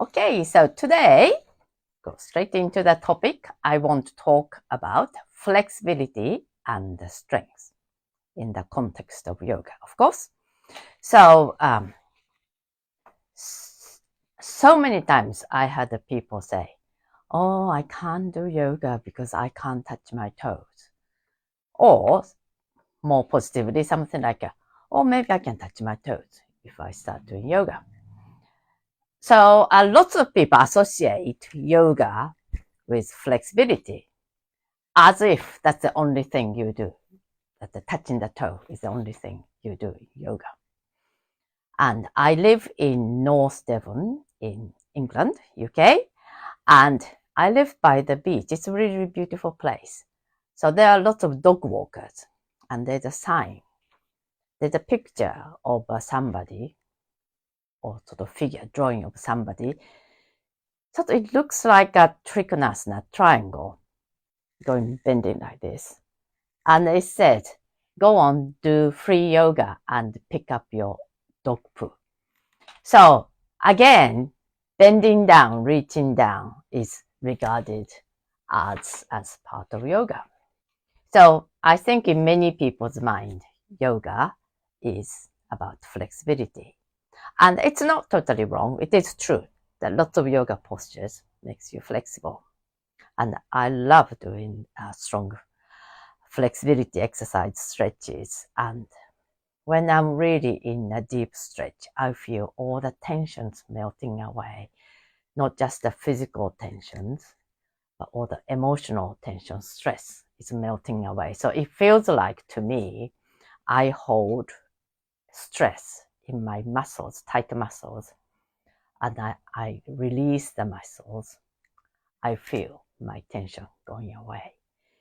Okay, so today, go straight into the topic. I want to talk about flexibility and strength in the context of yoga, of course. So, so many times I had the people say, "Oh, I can't do yoga because I can't touch my toes," or more positively, something like, "Oh, maybe I can touch my toes if I start doing yoga." So, lots of people associate yoga with flexibility, as if that's the only thing you do, that the touching the toe is the only thing you do in yoga. And I live in North Devon in England, UK, and I live by the beach. It's a really beautiful place. So there are lots of dog walkers, and there's a sign. There's a picture of somebody, or sort of figure drawing of somebody. So it looks like a trikonasana triangle going bending like this. And it said, go on, do free yoga and pick up your dog poo. So again, bending down, reaching down is regarded as part of yoga. So I think in many people's mind, yoga is about flexibility. And it's not totally wrong. It is true that lots of yoga postures makes you flexible. And I love doing strong flexibility exercise stretches. And when I'm really in a deep stretch, I feel all the tensions melting away, not just the physical tensions, but all the emotional tension, stress is melting away. So it feels like to me, I hold stress in my muscles, tight muscles, and I release the muscles. I feel my tension going away.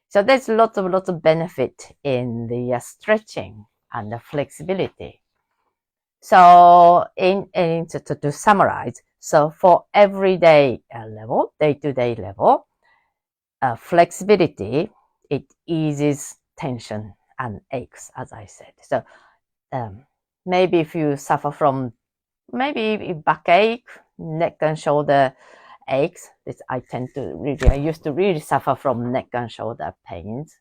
So there's lots of benefit in the stretching and the flexibility. So to summarize, so for everyday level, day-to-day level, flexibility, it eases tension and aches, as I said. So maybe if you suffer from maybe backache, neck and shoulder aches, I used to really suffer from neck and shoulder pains.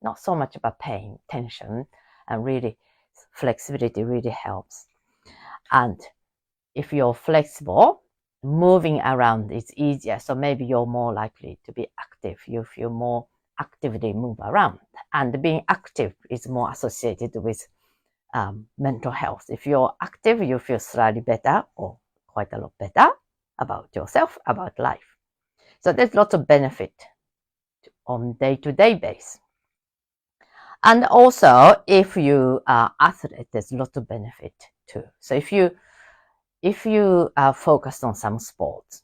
Not so much about pain, tension, and really flexibility really helps. And if you're flexible, moving around is easier. So maybe you're more likely to be active. You feel more actively move around. And being active is more associated with mental health. If you're active, you feel slightly better or quite a lot better about yourself, about life. So there's lots of benefit on day-to-day basis. And also, if you are athlete, there's lots of benefit too. So if you are focused on some sports,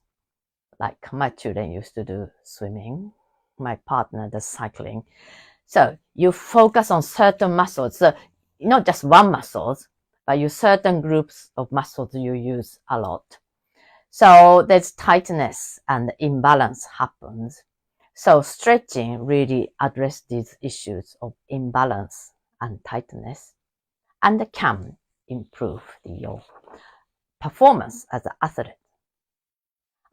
like my children used to do swimming, my partner does cycling. So you focus on certain muscles. So not just one muscles, but you certain groups of muscles you use a lot. So there's tightness and imbalance happens. So stretching really addresses these issues of imbalance and tightness, and can improve your performance as an athlete.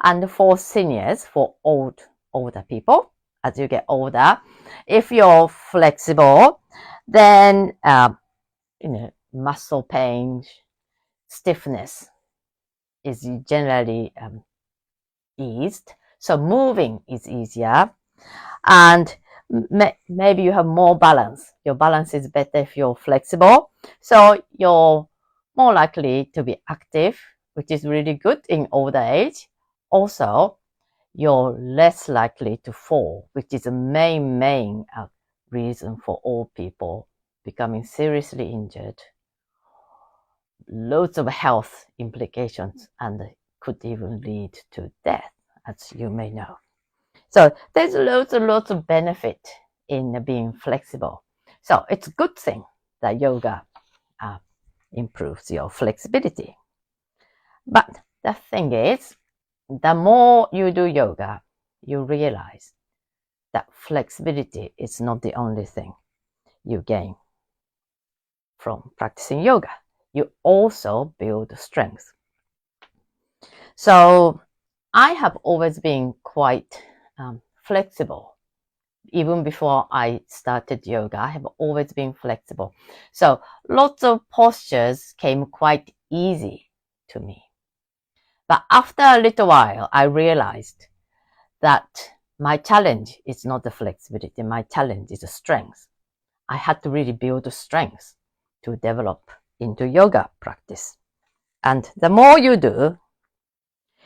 And for seniors, for older people, as you get older, if you're flexible, then muscle pain, stiffness is generally eased. So moving is easier, and maybe you have more balance. Your balance is better if you're flexible. So you're more likely to be active, which is really good in older age. Also, you're less likely to fall, which is the main reason for all people becoming seriously injured. Loads of health implications and could even lead to death, as you may know. So there's lots of benefit in being flexible. So it's a good thing that yoga improves your flexibility. But the thing is, the more you do yoga, you realize that flexibility is not the only thing you gain from practicing yoga. You also build strength. So I have always been quite flexible. Even before I started yoga, I have always been flexible. So lots of postures came quite easy to me. But after a little while, I realized that my challenge is not the flexibility. My challenge is the strength. I had to really build the strength to develop into yoga practice. And the more you do,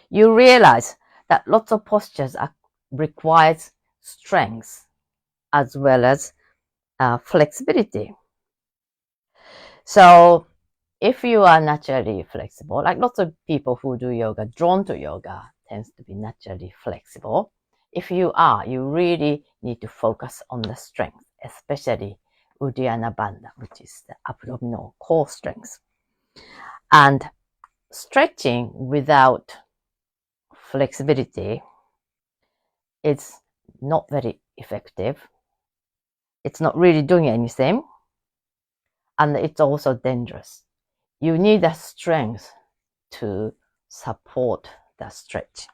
you realize that lots of postures requires strength as well as flexibility. So if you are naturally flexible, like lots of people who do yoga, drawn to yoga, tends to be naturally flexible. If you are, you really need to focus on the strength, especially Uddiyana Bandha, which is the abdominal core strength. And stretching without flexibility is not very effective. It's not really doing anything, and it's also dangerous. You need the strength to support the stretch.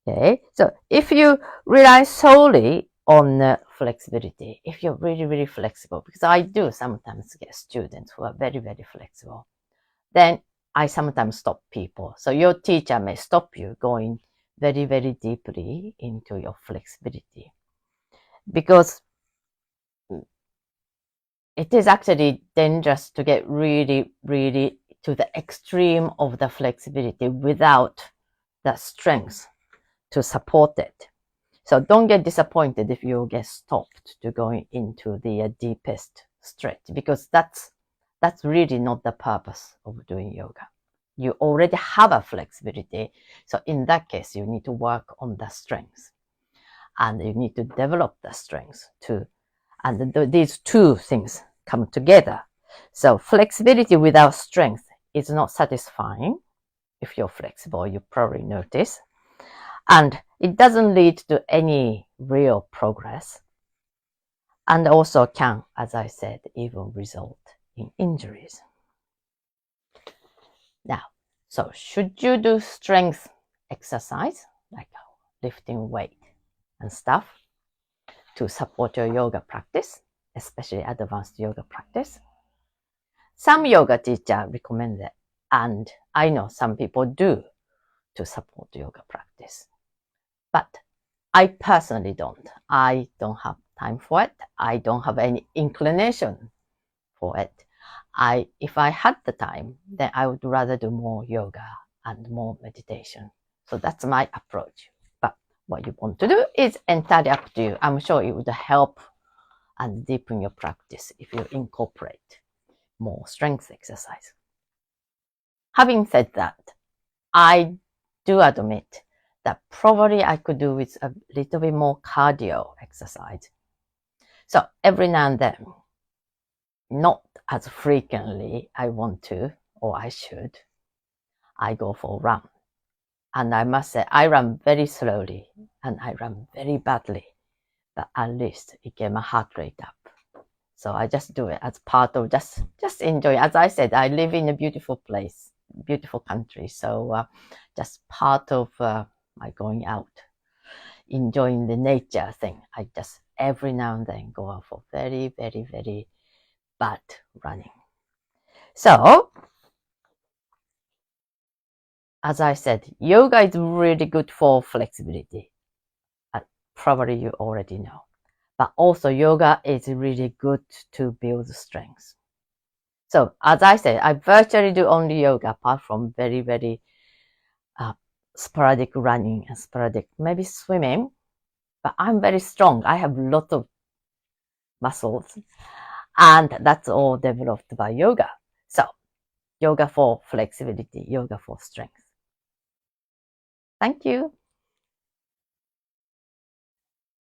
Okay, so if you rely solely on flexibility, if you're really, really flexible, because I do sometimes get students who are very, very flexible, then I sometimes stop people. So your teacher may stop you going very, very deeply into your flexibility, because it is actually dangerous to get really, really to the extreme of the flexibility without the strength to support it. So don't get disappointed if you get stopped to going into the deepest stretch, because that's really not the purpose of doing yoga. You already have a flexibility. So in that case, you need to work on the strength, and you need to develop the strength too. And these two things come together. So flexibility without strength is not satisfying. If you're flexible, you probably notice. And it doesn't lead to any real progress. And also can, as I said, even result in injuries. Now, so should you do strength exercise, like lifting weight and stuff, to support your yoga practice, especially advanced yoga practice? Some yoga teachers recommend it, and I know some people do to support yoga practice. But I personally don't. I don't have time for it. I don't have any inclination for it. If I had the time, then I would rather do more yoga and more meditation. So that's my approach. But what you want to do is entirely up to you. I'm sure it would help and deepen your practice if you incorporate more strength exercise. Having said that, I do admit that probably I could do with a little bit more cardio exercise. So every now and then, not as frequently I want to or I should, I go for a run. And I must say, I run very slowly and I run very badly, but at least it gets my heart rate up. So I just do it as part of just enjoy. As I said, I live in a beautiful place, beautiful country. So just part of my going out, enjoying the nature thing. I just every now and then go out for very, very, very bad running. So, as I said, yoga is really good for flexibility. Probably you already know. But also yoga is really good to build strength. So, as I said, I virtually do only yoga apart from very, very sporadic running and sporadic, maybe swimming. But I'm very strong. I have lots of muscles. And that's all developed by yoga. So, yoga for flexibility, yoga for strength. Thank you.